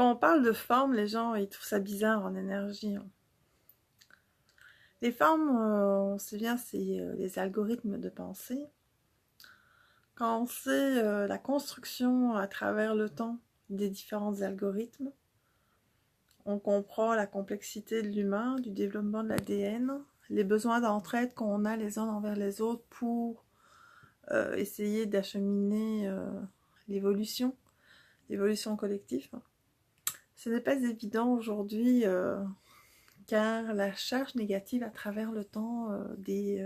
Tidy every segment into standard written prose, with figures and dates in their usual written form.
Quand on parle de forme, les gens ils trouvent ça bizarre en énergie, hein. Les formes, on sait bien, c'est les algorithmes de pensée. Quand on sait la construction à travers le temps des différents algorithmes, on comprend la complexité de l'humain, du développement de l'ADN, les besoins d'entraide qu'on a les uns envers les autres pour essayer d'acheminer l'évolution, l'évolution collective. Ce n'est pas évident aujourd'hui car la charge négative à travers le temps des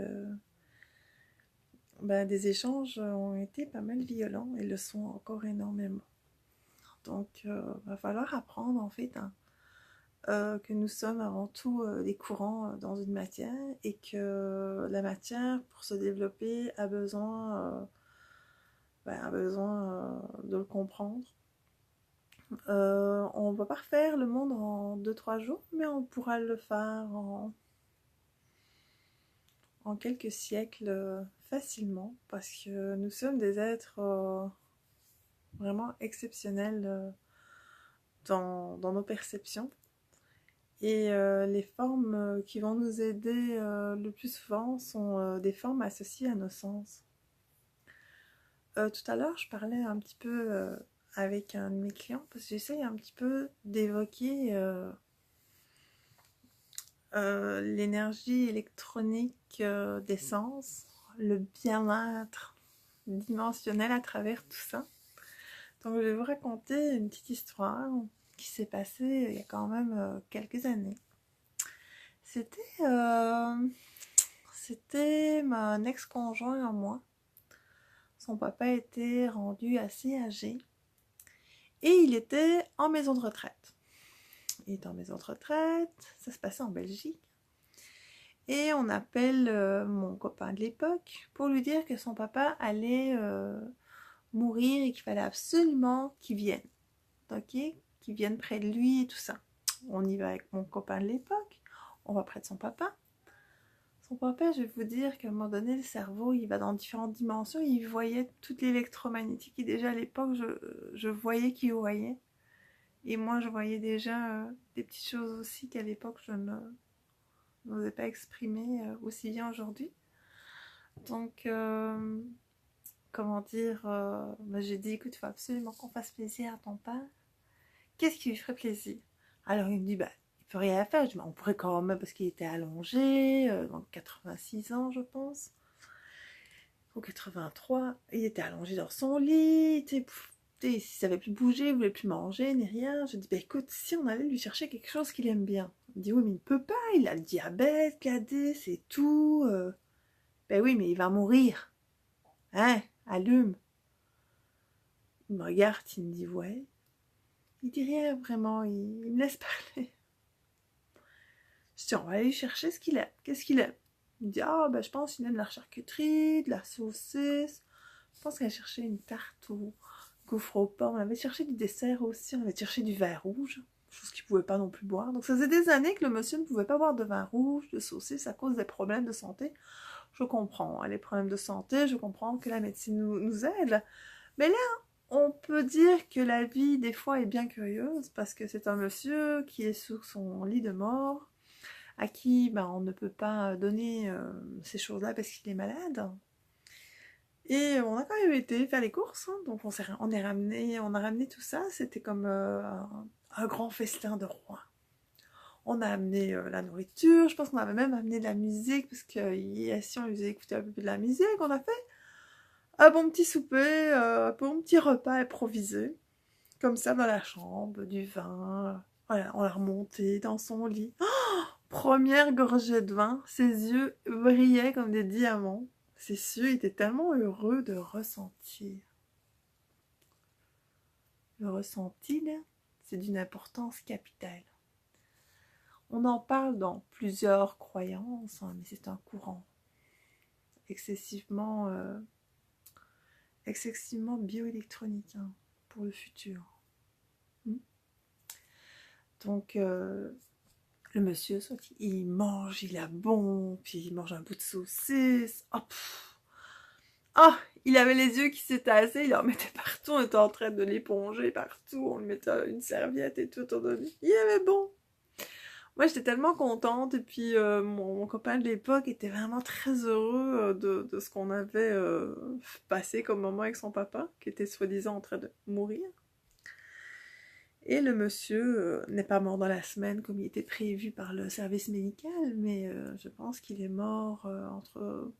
échanges ont été pas mal violents et le sont encore énormément. Donc, va falloir apprendre en fait que nous sommes avant tout des courants dans une matière et que la matière, pour se développer, a besoin de le comprendre. On ne va pas refaire le monde en 2-3 jours, mais on pourra le faire en quelques siècles facilement, parce que nous sommes des êtres vraiment exceptionnels dans nos perceptions. Et les formes qui vont nous aider le plus souvent sont des formes associées à nos sens. Tout à l'heure, je parlais un petit peu avec un de mes clients, parce que j'essaye un petit peu d'évoquer l'énergie électronique des sens, le bien-être dimensionnel à travers tout ça. Donc je vais vous raconter une petite histoire qui s'est passée il y a quand même quelques années. C'était mon ex-conjoint à moi. Son papa était rendu assez âgé et il était en maison de retraite. Il était en maison de retraite, ça se passait en Belgique. Et on appelle mon copain de l'époque pour lui dire que son papa allait mourir et qu'il fallait absolument qu'il vienne. Ok, qu'il vienne près de lui et tout ça. On y va avec mon copain de l'époque, on va près de son papa. Son papa, je vais vous dire qu'à un moment donné, le cerveau, il va dans différentes dimensions, il voyait toute l'électromagnétique et déjà à l'époque, je voyais qu'il voyait. Et moi, je voyais déjà des petites choses aussi qu'à l'époque, je n'osais pas exprimer aussi bien aujourd'hui. Donc, comment dire, j'ai dit, écoute, il faut absolument qu'on fasse plaisir à ton père. Qu'est-ce qui lui ferait plaisir? Alors il me dit, il peut rien faire. Je dis, on pourrait quand même, parce qu'il était allongé, donc 86 ans, je pense, ou 83, il était allongé dans son lit, il savait plus bouger, il voulait plus manger, ni rien. Je dis, écoute, si on allait lui chercher quelque chose qu'il aime bien. Il me dit, oui, mais il ne peut pas, il a le diabète, cadet, c'est tout. Oui, mais il va mourir. Hein, allume. Il me regarde, il me dit, ouais. Il dit rien vraiment, il me laisse parler. Je dis, on va aller chercher ce qu'il aime. Qu'est-ce qu'il aime? Il me dit, je pense qu'il aime de la charcuterie, de la saucisse. Je pense qu'il a cherché une tarte au gaufre aux pommes. On avait cherché du dessert aussi, on avait cherché du vin rouge, chose qu'il ne pouvait pas non plus boire. Donc ça faisait des années que le monsieur ne pouvait pas boire de vin rouge, de saucisse, à cause des problèmes de santé. Je comprends les problèmes de santé, je comprends que la médecine nous aide. Mais là, on peut dire que la vie, des fois, est bien curieuse, parce que c'est un monsieur qui est sur son lit de mort, à qui on ne peut pas donner ces choses-là parce qu'il est malade. Et on a quand même été faire les courses, hein. Donc on a ramené tout ça, c'était comme un grand festin de roi. On a amené la nourriture, je pense qu'on avait même amené de la musique, parce que si on faisait écouter un peu de la musique, on a fait un bon petit souper, un bon petit repas improvisé, comme ça dans la chambre, du vin, voilà, on l'a remonté dans son lit. Première gorgée de vin, ses yeux brillaient comme des diamants. Ses yeux étaient tellement heureux de ressentir. Le ressenti, là, c'est d'une importance capitale. On en parle dans plusieurs croyances, hein, mais c'est un courant excessivement bioélectronique, hein, pour le futur. Donc, le monsieur, il mange, il a bon, puis il mange un bout de saucisse. Il avait les yeux qui s'étassaient, il en mettait partout, on était en train de l'éponger partout, on lui mettait une serviette et tout autour de lui. Il avait bon. Moi, j'étais tellement contente, et puis mon copain de l'époque était vraiment très heureux de ce qu'on avait passé comme moment avec son papa, qui était soi-disant en train de mourir. Et le monsieur n'est pas mort dans la semaine comme il était prévu par le service médical, mais je pense qu'il est mort entre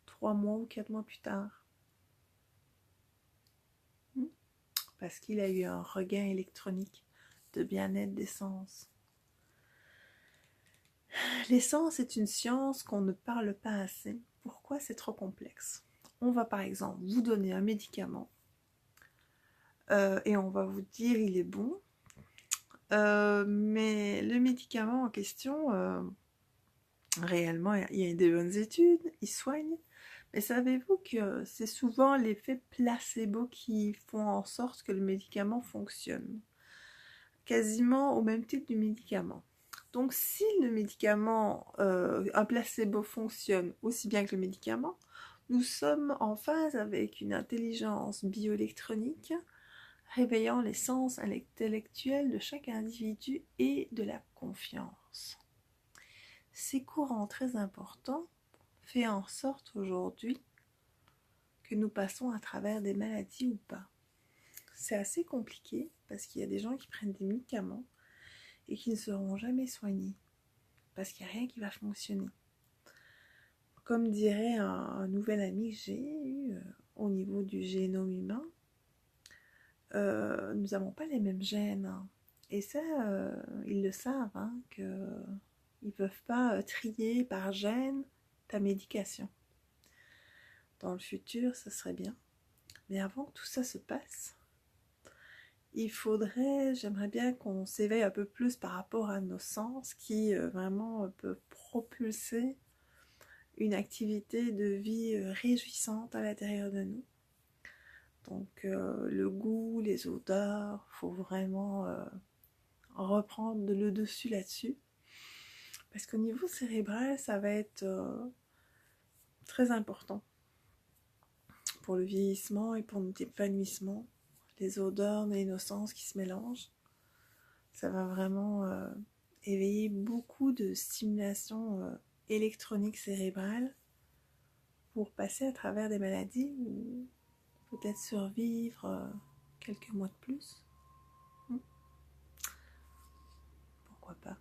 3 mois ou 4 mois plus tard. Parce qu'il a eu un regain électronique de bien-être des sens. L'essence est une science qu'on ne parle pas assez. Pourquoi c'est trop complexe? On va par exemple vous donner un médicament et on va vous dire il est bon, mais le médicament en question, réellement, il y a des bonnes études, il soigne, mais savez-vous que c'est souvent l'effet placebo qui font en sorte que le médicament fonctionne, quasiment au même titre du médicament. Donc si le médicament, un placebo fonctionne aussi bien que le médicament, nous sommes en phase avec une intelligence bioélectronique réveillant les sens intellectuels de chaque individu et de la confiance. Ces courants très importants font en sorte aujourd'hui que nous passons à travers des maladies ou pas. C'est assez compliqué parce qu'il y a des gens qui prennent des médicaments et qui ne seront jamais soignés parce qu'il n'y a rien qui va fonctionner. Comme dirait un nouvel ami que j'ai eu au niveau du génome humain, nous n'avons pas les mêmes gènes. Et ça, ils le savent, hein, qu'ils ne peuvent pas trier par gène ta médication. Dans le futur, ça serait bien. Mais avant que tout ça se passe, j'aimerais bien qu'on s'éveille un peu plus par rapport à nos sens qui vraiment peuvent propulser une activité de vie réjouissante à l'intérieur de nous. Donc le goût, les odeurs, il faut vraiment reprendre le dessus là-dessus. Parce qu'au niveau cérébral, ça va être très important pour le vieillissement et pour notre épanouissement. Les odeurs de l'innocence qui se mélangent, ça va vraiment éveiller beaucoup de stimulation électronique cérébrale pour passer à travers des maladies ou peut-être survivre quelques mois de plus. Pourquoi pas?